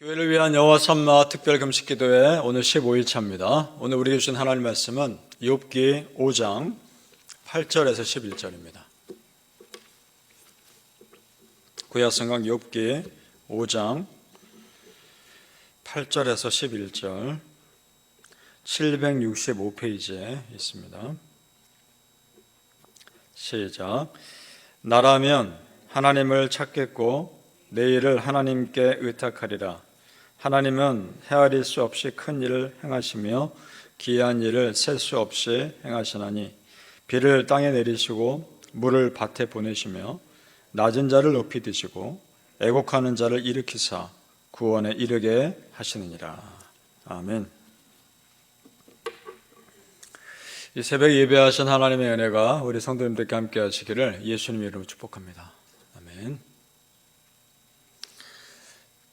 교회를 위한 여호와 삼마 특별 금식 기도회 오늘 15일차입니다. 오늘 우리에게 주신 하나님 말씀은 욥기 5장 8절에서 11절입니다. 구약성경 욥기 5장 8절에서 11절 765페이지에 있습니다. 시작. 나라면 하나님을 찾겠고 내 일을 하나님께 의탁하리라. 하나님은 헤아릴 수 없이 큰 일을 행하시며 기이한 일을 셀 수 없이 행하시나니 비를 땅에 내리시고 물을 밭에 보내시며 낮은 자를 높이 드시고 애곡하는 자를 일으키사 구원에 이르게 하시느니라. 아멘. 이 새벽 예배하신 하나님의 은혜가 우리 성도님들께 함께 하시기를 예수님의 이름으로 축복합니다. 아멘.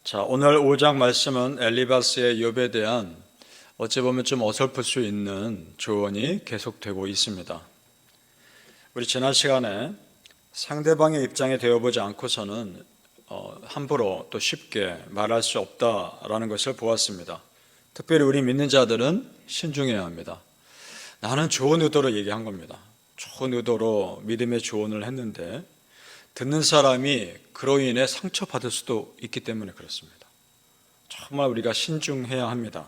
자, 오늘 5장 말씀은 엘리바스의 욥에 대한 어찌 보면 좀 어설플 수 있는 조언이 계속되고 있습니다. 우리 지난 시간에 상대방의 입장에 되어보지 않고서는 함부로 또 쉽게 말할 수 없다라는 것을 보았습니다. 특별히 우리 믿는 자들은 신중해야 합니다. 나는 좋은 의도로 얘기한 겁니다. 좋은 의도로 믿음의 조언을 했는데 듣는 사람이 그로 인해 상처받을 수도 있기 때문에 그렇습니다. 정말 우리가 신중해야 합니다.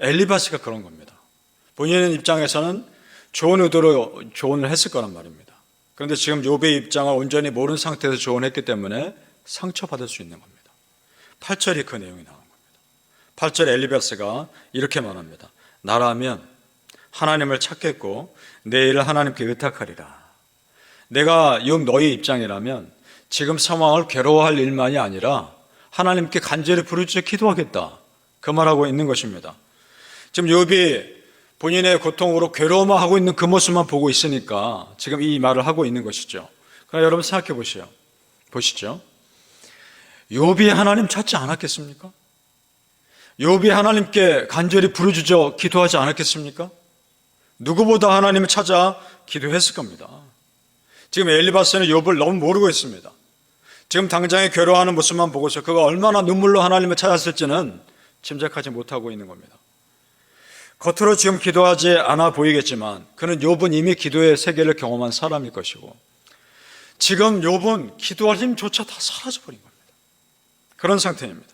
엘리바스가 그런 겁니다. 본인의 입장에서는 좋은 의도로 조언을 했을 거란 말입니다. 그런데 지금 욥의 입장을 온전히 모르는 상태에서 조언했기 때문에 상처받을 수 있는 겁니다. 8절이 그 내용이 나온 겁니다. 8절 엘리바스가 이렇게 말합니다. 나라면 하나님을 찾겠고 내 일을 하나님께 의탁하리라. 내가 욥 너의 입장이라면 지금 상황을 괴로워할 일만이 아니라 하나님께 간절히 부르짖어 기도하겠다. 그 말하고 있는 것입니다. 지금 욥이 본인의 고통으로 괴로워만 하고 있는 그 모습만 보고 있으니까 지금 이 말을 하고 있는 것이죠. 그러나 여러분 생각해 보시죠. 욥이 하나님 찾지 않았겠습니까? 욥이 하나님께 간절히 부르짖어 기도하지 않았겠습니까? 누구보다 하나님을 찾아 기도했을 겁니다. 지금 엘리바스는 욥을 너무 모르고 있습니다. 지금 당장에 괴로워하는 모습만 보고서 그가 얼마나 눈물로 하나님을 찾았을지는 짐작하지 못하고 있는 겁니다. 겉으로 지금 기도하지 않아 보이겠지만 그는 욥은 이미 기도의 세계를 경험한 사람일 것이고 지금 욥은 기도할 힘조차 다 사라져버린 겁니다. 그런 상태입니다.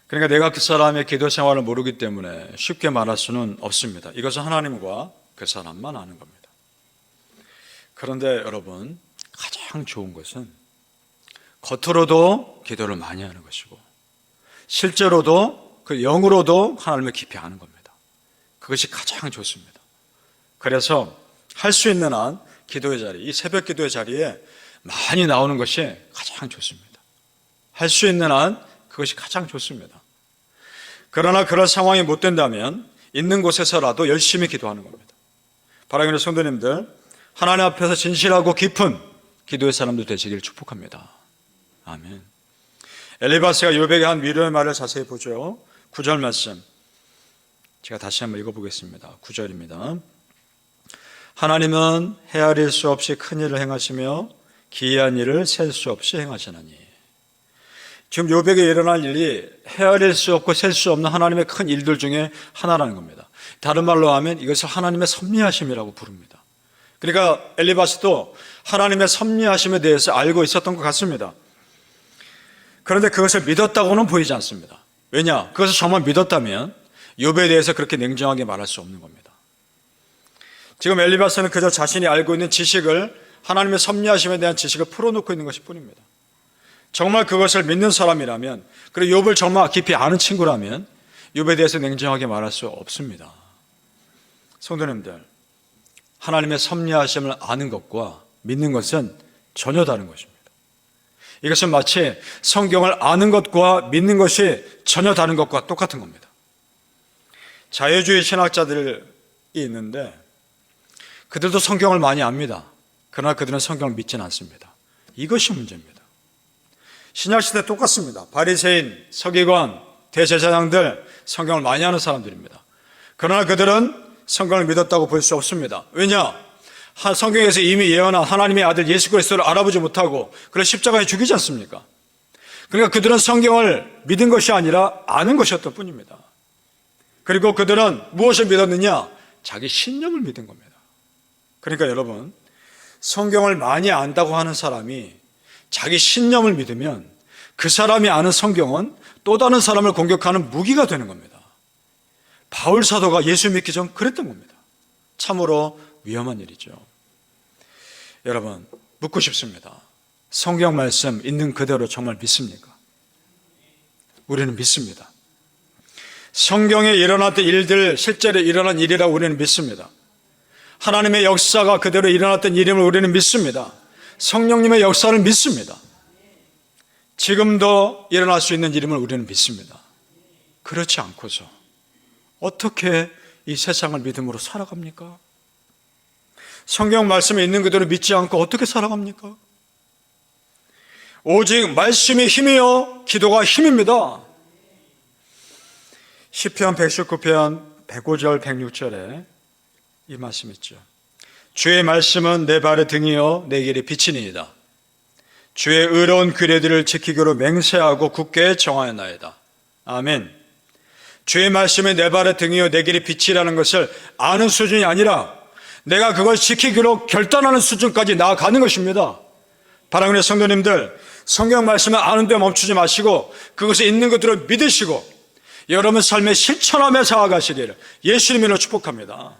그러니까 내가 그 사람의 기도 생활을 모르기 때문에 쉽게 말할 수는 없습니다. 이것은 하나님과 그 사람만 아는 겁니다. 그런데 여러분, 가장 좋은 것은 겉으로도 기도를 많이 하는 것이고 실제로도 그 영으로도 하나님을 깊이 아는 겁니다. 그것이 가장 좋습니다. 그래서 할 수 있는 한 기도의 자리, 이 새벽 기도의 자리에 많이 나오는 것이 가장 좋습니다. 할 수 있는 한 그것이 가장 좋습니다. 그러나 그럴 상황이 못 된다면 있는 곳에서라도 열심히 기도하는 겁니다. 사랑하는 성도님들, 하나님 앞에서 진실하고 깊은 기도의 사람들 되시길 축복합니다. 아멘. 엘리바스가 욥에게 한 위로의 말을 자세히 보죠. 9절 말씀 제가 다시 한번 읽어보겠습니다. 9절입니다. 하나님은 헤아릴 수 없이 큰 일을 행하시며 기이한 일을 셀 수 없이 행하시나니. 지금 욥에게 일어날 일이 헤아릴 수 없고 셀 수 없는 하나님의 큰 일들 중에 하나라는 겁니다. 다른 말로 하면 이것을 하나님의 섭리하심이라고 부릅니다. 그러니까 엘리바스도 하나님의 섭리하심에 대해서 알고 있었던 것 같습니다. 그런데 그것을 믿었다고는 보이지 않습니다. 왜냐? 그것을 정말 믿었다면 욥에 대해서 그렇게 냉정하게 말할 수 없는 겁니다. 지금 엘리바스는 그저 자신이 알고 있는 지식을, 하나님의 섭리하심에 대한 지식을 풀어놓고 있는 것일 뿐입니다. 정말 그것을 믿는 사람이라면, 그리고 욥을 정말 깊이 아는 친구라면 욥에 대해서 냉정하게 말할 수 없습니다. 성도님들, 하나님의 섭리하심을 아는 것과 믿는 것은 전혀 다른 것입니다. 이것은 마치 성경을 아는 것과 믿는 것이 전혀 다른 것과 똑같은 겁니다. 자유주의 신학자들이 있는데 그들도 성경을 많이 압니다. 그러나 그들은 성경을 믿지는 않습니다. 이것이 문제입니다. 신약시대 똑같습니다. 바리새인, 서기관, 대제사장들 성경을 많이 아는 사람들입니다. 그러나 그들은 성경을 믿었다고 볼 수 없습니다. 왜냐? 성경에서 이미 예언한 하나님의 아들 예수 그리스도를 알아보지 못하고 그를 십자가에 죽이지 않습니까? 그러니까 그들은 성경을 믿은 것이 아니라 아는 것이었던 뿐입니다. 그리고 그들은 무엇을 믿었느냐? 자기 신념을 믿은 겁니다. 그러니까 여러분, 성경을 많이 안다고 하는 사람이 자기 신념을 믿으면 그 사람이 아는 성경은 또 다른 사람을 공격하는 무기가 되는 겁니다. 바울 사도가 예수 믿기 전 그랬던 겁니다. 참으로 위험한 일이죠. 여러분, 묻고 싶습니다. 성경 말씀 있는 그대로 정말 믿습니까? 우리는 믿습니다. 성경에 일어났던 일들, 실제로 일어난 일이라고 우리는 믿습니다. 하나님의 역사가 그대로 일어났던 일임을 우리는 믿습니다. 성령님의 역사를 믿습니다. 지금도 일어날 수 있는 일임을 우리는 믿습니다. 그렇지 않고서 어떻게 이 세상을 믿음으로 살아갑니까? 성경 말씀에 있는 그대로 믿지 않고 어떻게 살아갑니까? 오직 말씀이 힘이요 기도가 힘입니다. 시편 119편 105절 106절에 이 말씀 있죠. 주의 말씀은 내 발의 등이요 내 길의 빛이니이다. 주의 의로운 규례들을 지키기로 맹세하고 굳게 정하였나이다. 아멘. 주의 말씀이 내 발의 등이요 내 길의 빛이라는 것을 아는 수준이 아니라 내가 그걸 지키기로 결단하는 수준까지 나아가는 것입니다. 사랑하는 성도님들, 성경 말씀을 아는 데 멈추지 마시고 그것에 있는 것들을 믿으시고 여러분 삶에 실천하며 살아가시기를 예수님으로 축복합니다.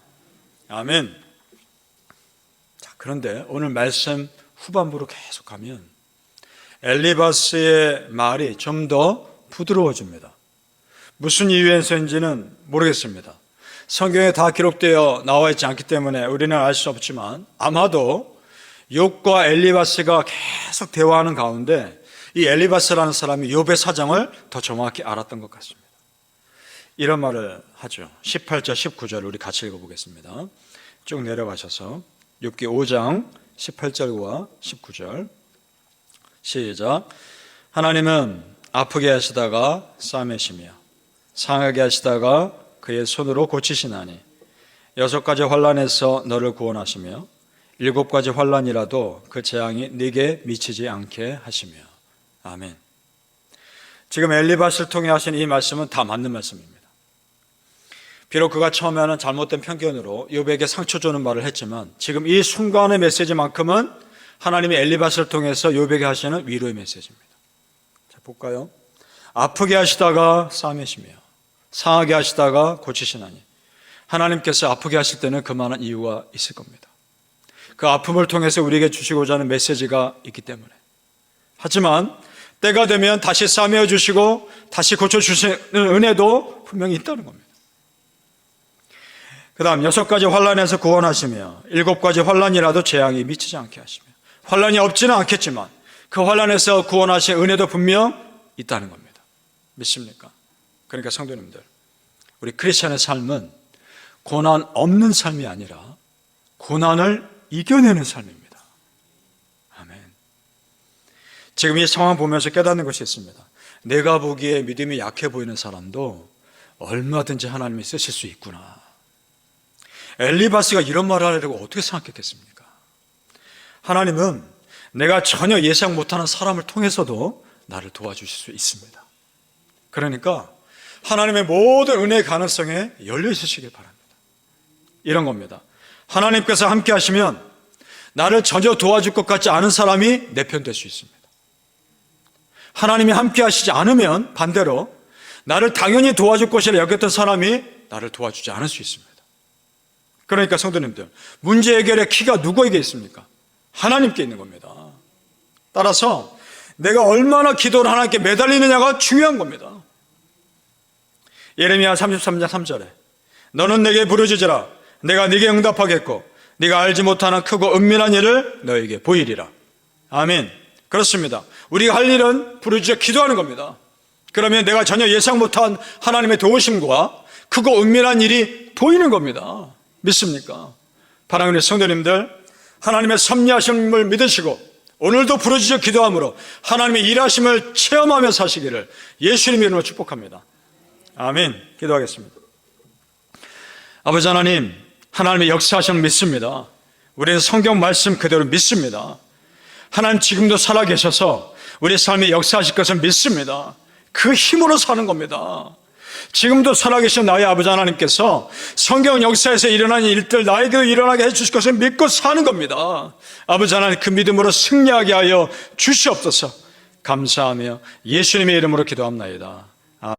아멘. 자, 그런데 오늘 말씀 후반부로 계속 가면 엘리바스의 말이 좀 더 부드러워집니다. 무슨 이유에서인지는 모르겠습니다. 성경에 다 기록되어 나와 있지 않기 때문에 우리는 알 수 없지만 아마도 욥과 엘리바스가 계속 대화하는 가운데 이 엘리바스라는 사람이 욥의 사정을 더 정확히 알았던 것 같습니다. 이런 말을 하죠. 18절 19절을 우리 같이 읽어보겠습니다. 쭉 내려가셔서 욥기 5장 18절과 19절 시작. 하나님은 아프게 하시다가 싸매시며 상하게 하시다가 그의 손으로 고치시나니 6가지 환난에서 너를 구원하시며 7가지 환난이라도 그 재앙이 네게 미치지 않게 하시며. 아멘. 지금 엘리바스를 통해 하신 이 말씀은 다 맞는 말씀입니다. 비록 그가 처음에는 잘못된 편견으로 욥에게 상처 주는 말을 했지만 지금 이 순간의 메시지만큼은 하나님이 엘리바스를 통해서 욥에게 하시는 위로의 메시지입니다. 자, 볼까요? 아프게 하시다가 싸매시며 상하게 하시다가 고치시나니. 하나님께서 아프게 하실 때는 그만한 이유가 있을 겁니다. 그 아픔을 통해서 우리에게 주시고자 하는 메시지가 있기 때문에. 하지만 때가 되면 다시 싸매어 주시고 다시 고쳐주시는 은혜도 분명히 있다는 겁니다. 그 다음 6가지 환난에서 구원하시며 7가지 환난이라도 재앙이 미치지 않게 하시며. 환난이 없지는 않겠지만 그 환난에서 구원하실 은혜도 분명 있다는 겁니다. 믿습니까? 그러니까 성도님들, 우리 크리스천의 삶은 고난 없는 삶이 아니라 고난을 이겨내는 삶입니다. 아멘. 지금 이 상황 보면서 깨닫는 것이 있습니다. 내가 보기에 믿음이 약해 보이는 사람도 얼마든지 하나님이 쓰실 수 있구나. 엘리바스가 이런 말을 하려고 어떻게 생각했겠습니까? 하나님은 내가 전혀 예상 못하는 사람을 통해서도 나를 도와주실 수 있습니다. 그러니까 하나님의 모든 은혜의 가능성에 열려 있으시길 바랍니다. 이런 겁니다. 하나님께서 함께 하시면 나를 전혀 도와줄 것 같지 않은 사람이 내 편 될 수 있습니다. 하나님이 함께 하시지 않으면 반대로 나를 당연히 도와줄 것이라 여겼던 사람이 나를 도와주지 않을 수 있습니다. 그러니까 성도님들, 문제 해결의 키가 누구에게 있습니까? 하나님께 있는 겁니다. 따라서 내가 얼마나 기도를 하나님께 매달리느냐가 중요한 겁니다. 예레미야 33장 3절에 너는 내게 부르짖으라 내가 네게 응답하겠고 네가 알지 못하는 크고 은밀한 일을 너에게 보이리라. 아멘. 그렇습니다. 우리가 할 일은 부르짖어 기도하는 겁니다. 그러면 내가 전혀 예상 못한 하나님의 도우심과 크고 은밀한 일이 보이는 겁니다. 믿습니까? 사랑하는 성도님들, 하나님의 섭리하심을 믿으시고 오늘도 부르짖어 기도함으로 하나님의 일하심을 체험하며 사시기를 예수님 이름으로 축복합니다. 아멘. 기도하겠습니다. 아버지 하나님, 하나님의 역사하심을 믿습니다. 우리는 성경 말씀 그대로 믿습니다. 하나님 지금도 살아계셔서 우리 삶에 역사하실 것을 믿습니다. 그 힘으로 사는 겁니다. 지금도 살아계신 나의 아버지 하나님께서 성경 역사에서 일어난 일들 나에게도 일어나게 해주실 것을 믿고 사는 겁니다. 아버지 하나님, 그 믿음으로 승리하게 하여 주시옵소서. 감사하며 예수님의 이름으로 기도합나이다.